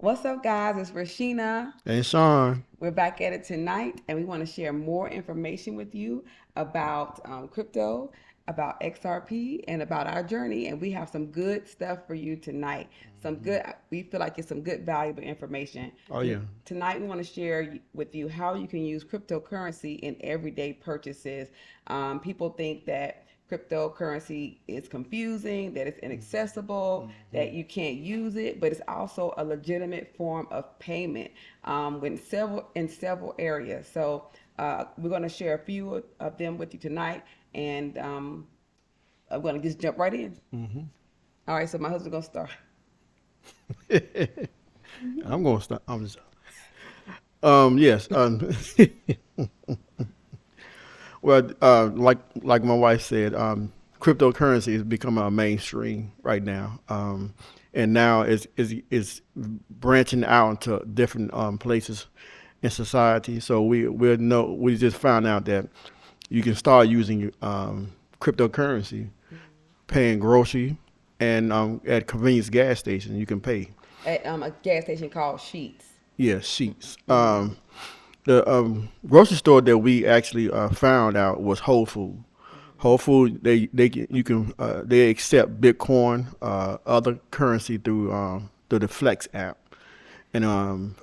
What's up, guys? It's Rashina. Hey, Sean. We're back at it tonight, and we want to share more information with you about crypto, about XRP, and about our journey. And we have some good stuff for you tonight. We feel like it's some good, valuable information. Oh yeah. Tonight, we want to share with you how you can use cryptocurrency in everyday purchases. People think that cryptocurrency is confusing, that it's inaccessible, that you can't use it, but it's also a legitimate form of payment in several areas. So we're going to share a few of them with you tonight, and I'm going to just jump right in. All right, so my husband's going to start. I'm gonna stop. I'm just. Yes. Well, like my wife said, cryptocurrency is becoming a mainstream right now, and now it's branching out into different places in society. So we just found out that you can start using cryptocurrency, paying grocery, and at convenience gas station you can pay. At a gas station called Sheetz. Yeah, Sheetz. The grocery store that we actually found out was Whole Food. Whole Food, you can they accept Bitcoin, other currency through the Flex app, and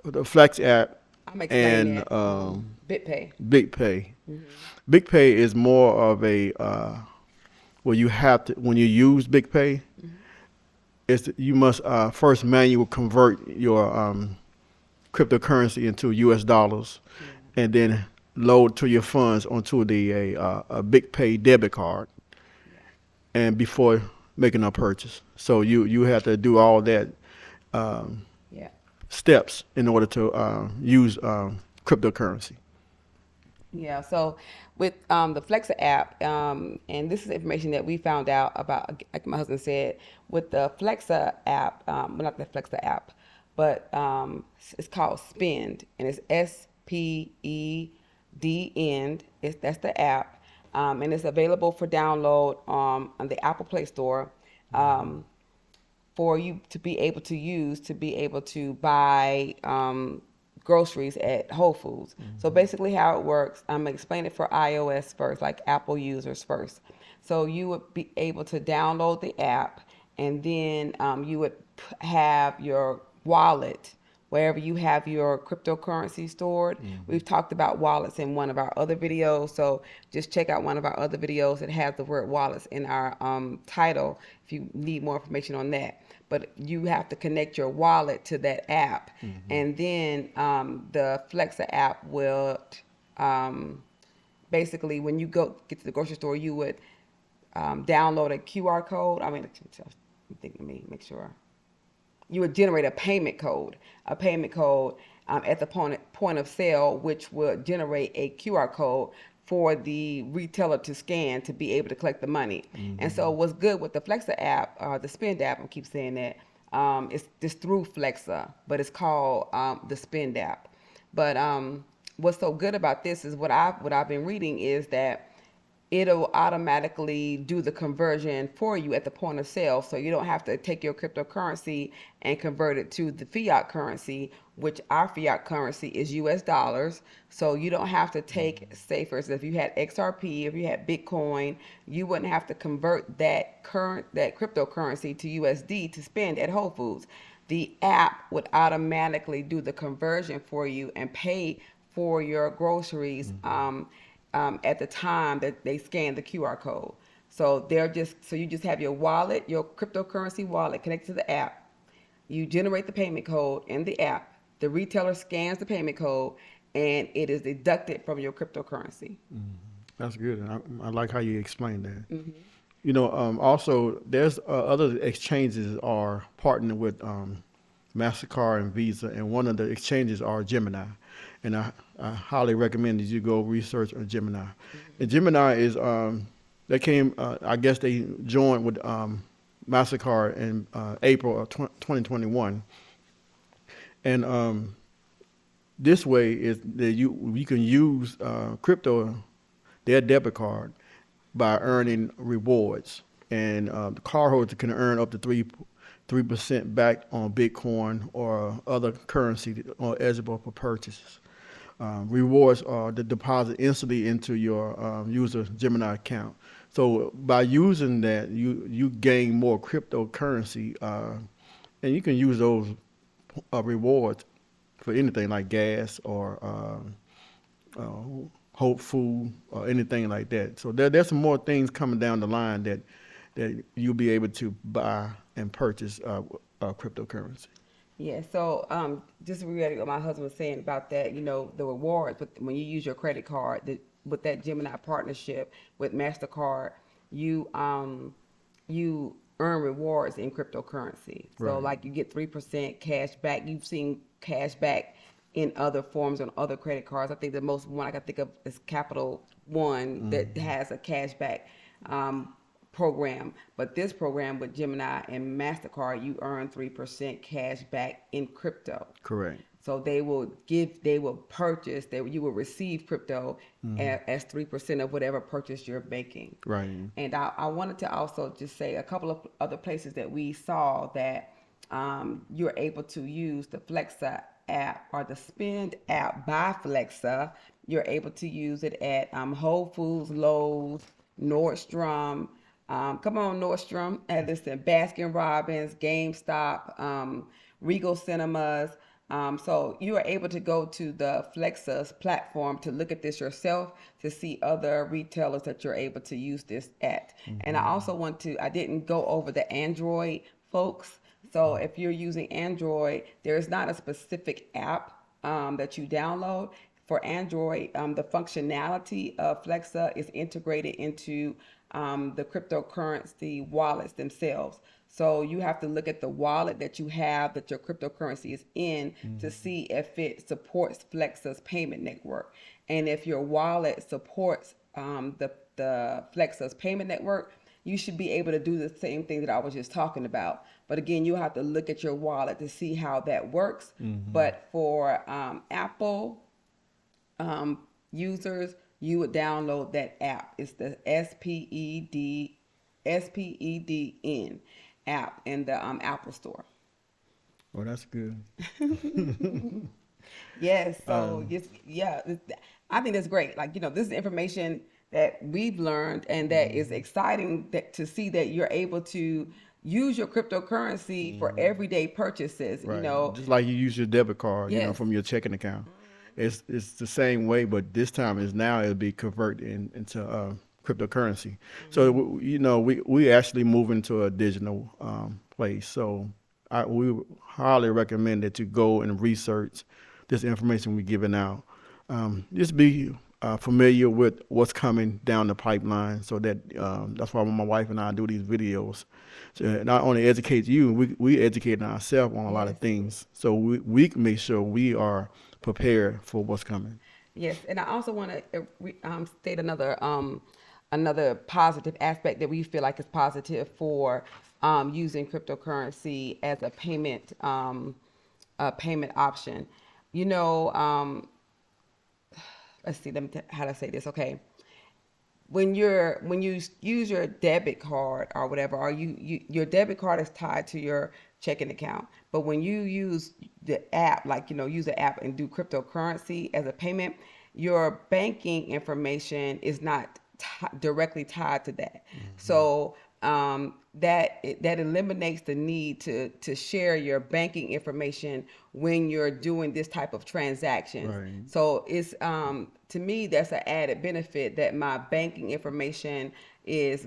the Flex app I'm explaining and that. BitPay. BitPay. BitPay is more of a where you have to when you use BitPay, you must first manually convert your cryptocurrency into U.S. dollars, and then load to your funds onto a Big Pay debit card, Yeah. and before making a purchase. So you have to do all that um, Yeah. steps in order to use cryptocurrency. Yeah, so with the Flexa app, and this is information that we found out about, like my husband said, with the Flexa app, well, not the Flexa app, but it's called Spend, and it's SPEDN. That's the app, and it's available for download on the Apple Play Store. Um, for you to be able to use to be able to buy groceries at Whole Foods. So basically, how it works, I'm gonna explain it for iOS first, like Apple users first. So you would be able to download the app, and then you would have your wallet wherever you have your cryptocurrency stored. We've talked about wallets in one of our other videos, so just check out one of our other videos that has the word wallets in our title if you need more information on that. But you have to connect your wallet to that app, and then the Flexa app will basically, when you go get to the grocery store, you would download a QR code. I mean, let me make sure you would generate a payment code at the point of sale, which will generate a QR code for the retailer to scan to be able to collect the money. And so what's good with the Flexa app, the Spend app, I keep saying that, it's just through Flexa, but it's called the Spend app. But what's so good about this is what I've been reading is that it'll automatically do the conversion for you at the point of sale. So you don't have to take your cryptocurrency and convert it to the fiat currency, which our fiat currency is US dollars. So you don't have to take, say for instance, if you had XRP, if you had Bitcoin, you wouldn't have to convert that cryptocurrency to USD to spend at Whole Foods. The app would automatically do the conversion for you and pay for your groceries at the time that they scan the QR code. So you just have your wallet, your cryptocurrency wallet connected to the app. You generate the payment code in the app. The retailer scans the payment code, and it is deducted from your cryptocurrency. That's good. I like how you explained that. Also there's other exchanges are partnering with Mastercard and Visa, and one of the exchanges are Gemini, and I highly recommend that you go research on Gemini. And Gemini is they came, I guess they joined with Mastercard in April of 2021, and this way is that you can use crypto, their debit card, by earning rewards, and the cardholder can earn up to 3% back on Bitcoin or other currency or eligible for purchases. Rewards are the deposit instantly into your user Gemini account. So by using that, you gain more cryptocurrency, and you can use those rewards for anything like gas or Hope Food or anything like that. So there's some more things coming down the line that you'll be able to buy and purchase cryptocurrency. Yeah, so just to reiterate what my husband was saying about that, the rewards, but when you use your credit card, with that Gemini partnership with MasterCard, you earn rewards in cryptocurrency. So Right. like you get 3% cash back. You've seen cash back in other forms on other credit cards. I think the most one I can think of is Capital One that has a cash back program. But this program with Gemini and MasterCard, you earn 3% cash back in crypto. Correct. So you will receive crypto as 3% of whatever purchase you're making. Right. And I wanted to also just say a couple of other places that we saw that you're able to use the Flexa app or the Spend app by Flexa. You're able to use it at Whole Foods, Lowe's, Nordstrom. Come on, Nordstrom. Listen, Baskin Robbins, GameStop, Regal Cinemas. So you are able to go to the Flexa's platform to look at this yourself, to see other retailers that you're able to use this at. And I also I didn't go over the Android folks. So if you're using Android, there's not a specific app that you download. For Android, the functionality of Flexa is integrated into the cryptocurrency wallets themselves. So you have to look at the wallet that you have that your cryptocurrency is in to see if it supports Flexa's payment network. And if your wallet supports the Flexa's payment network, you should be able to do the same thing that I was just talking about. But again, you have to look at your wallet to see how that works. But for Apple users, you would download that app. It's the SPEDN app in the Apple Store. Oh, that's good. Yes. So I think that's great. Like, this is information that we've learned, and that is exciting to see that you're able to use your cryptocurrency for everyday purchases. Right. Just like you use your debit card, Yes. from your checking account. It's the same way, but this time it'll be converted into cryptocurrency. So we actually move into a digital place. So we highly recommend that you go and research this information we're giving out. Just be familiar with what's coming down the pipeline, so that that's why my wife and I do these videos. So not only educate you, we educate ourselves on a lot of things, so we can make sure we are prepared for what's coming. Yes, and I also want to state another positive aspect that we feel like is positive for using cryptocurrency as a payment option. Let's see. How to say this? Okay. When you use your debit card or whatever, or your debit card is tied to your checking account. But when you use the app, use the app and do cryptocurrency as a payment, your banking information is not directly tied to that. So that eliminates the need to share your banking information when you're doing this type of transactions. Right. So it's to me, that's an added benefit that my banking information is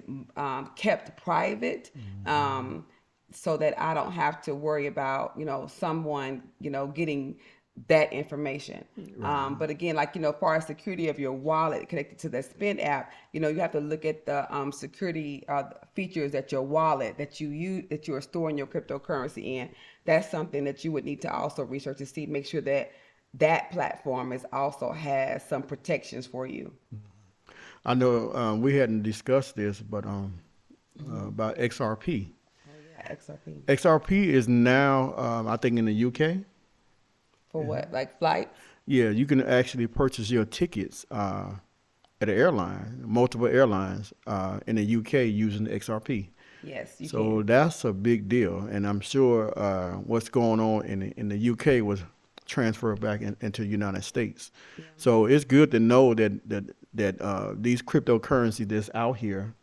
kept private, so that I don't have to worry about someone getting that information. Right. But again, far as security of your wallet connected to the Spend app, you have to look at the security features that your wallet that you are storing your cryptocurrency in. That's something that you would need to also research to see, make sure that platform also has some protections for you. I know we hadn't discussed this, but about XRP. Oh yeah, XRP. XRP is now, I think, in the UK. For what? Like flights? Yeah, you can actually purchase your tickets at an airline, multiple airlines in the UK using the XRP. Yes, you So can. that's a big deal, and I'm sure what's going on in the UK was transferred back into the United States. Yeah. So it's good to know that these cryptocurrencies that's out here,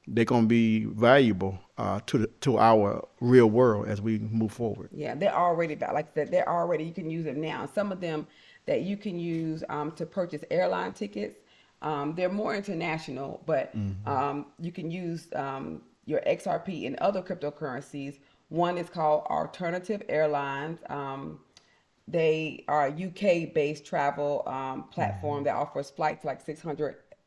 they're going to be valuable to our real world as we move forward. Yeah, they're already like that. They're already, you can use them now. Some of them that you can use to purchase airline tickets. They're more international, but you can use your XRP and other cryptocurrencies. One is called Alternative Airlines. They are a UK-based travel platform that offers flights like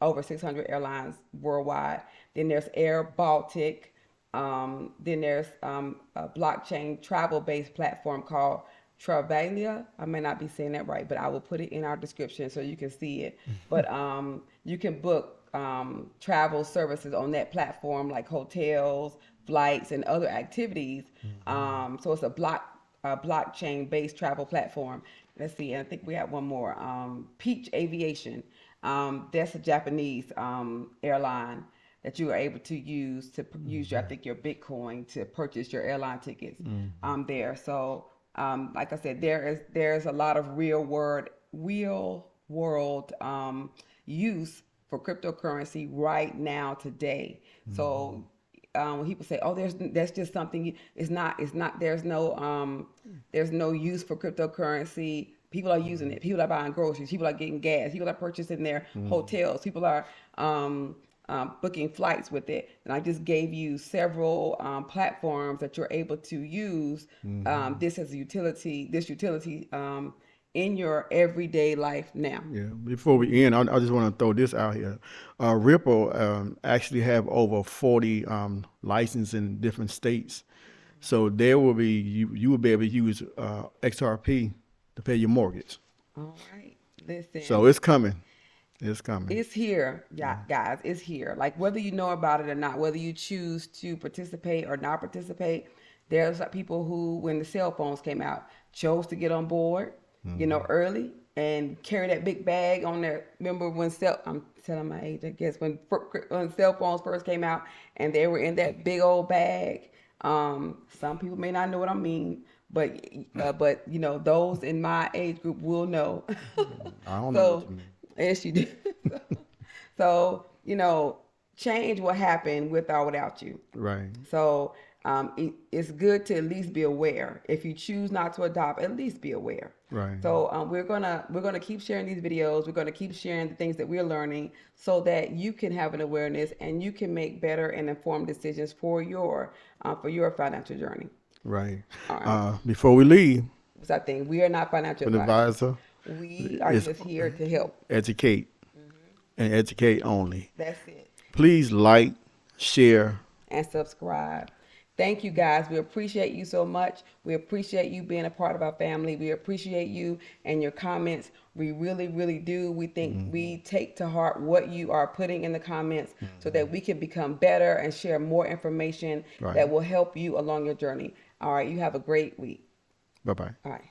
over 600 airlines worldwide. Then there's airBaltic. Then there's a blockchain travel-based platform called Travala. I may not be saying that right, but I will put it in our description so you can see it. But you can book travel services on that platform, like hotels, flights, and other activities. So it's a blockchain-based travel platform. Let's see, and I think we have one more. Peach Aviation. That's a Japanese airline that you are able to use use I think your Bitcoin to purchase your airline tickets there. So like I said, there's a lot of real world use for cryptocurrency right now today. So when people say, "Oh, that's just something," it's not. There's no use for cryptocurrency. People are using it. People are buying groceries. People are getting gas. People are purchasing their hotels. People are booking flights with it. And I just gave you several platforms that you're able to use this as a utility. This utility in your everyday life now. Yeah. Before we end, I just want to throw this out here. Ripple actually have over 40 licenses in different states. So there will be you will be able to use XRP to pay your mortgage. All right. Listen. So it's coming. It's coming. It's here, guys. It's here. Like whether you know about it or not, whether you choose to participate or not participate, there's people who, when the cell phones came out, chose to get on board, early and carry that big bag on there. Remember when I'm telling my age, I guess, when cell phones first came out and they were in that big old bag. Some people may not know what I mean, but those in my age group will know. I don't know what you mean. Yes, you do. So, change will happen with or without you. Right. So it's good to at least be aware. If you choose not to adopt, at least be aware. Right. So we're gonna keep sharing these videos. We're gonna keep sharing the things that we're learning so that you can have an awareness and you can make better and informed decisions for your financial journey. Right. All right. Before we leave, So I think we are not financial an advisor. We are just here to help. Educate and educate only. That's it. Please like, share, and subscribe. Thank you, guys. We appreciate you so much. We appreciate you being a part of our family. We appreciate you and your comments. We really, really do. We think we take to heart what you are putting in the comments so that we can become better and share more information that will help you along your journey. All right. You have a great week. Bye-bye. All right.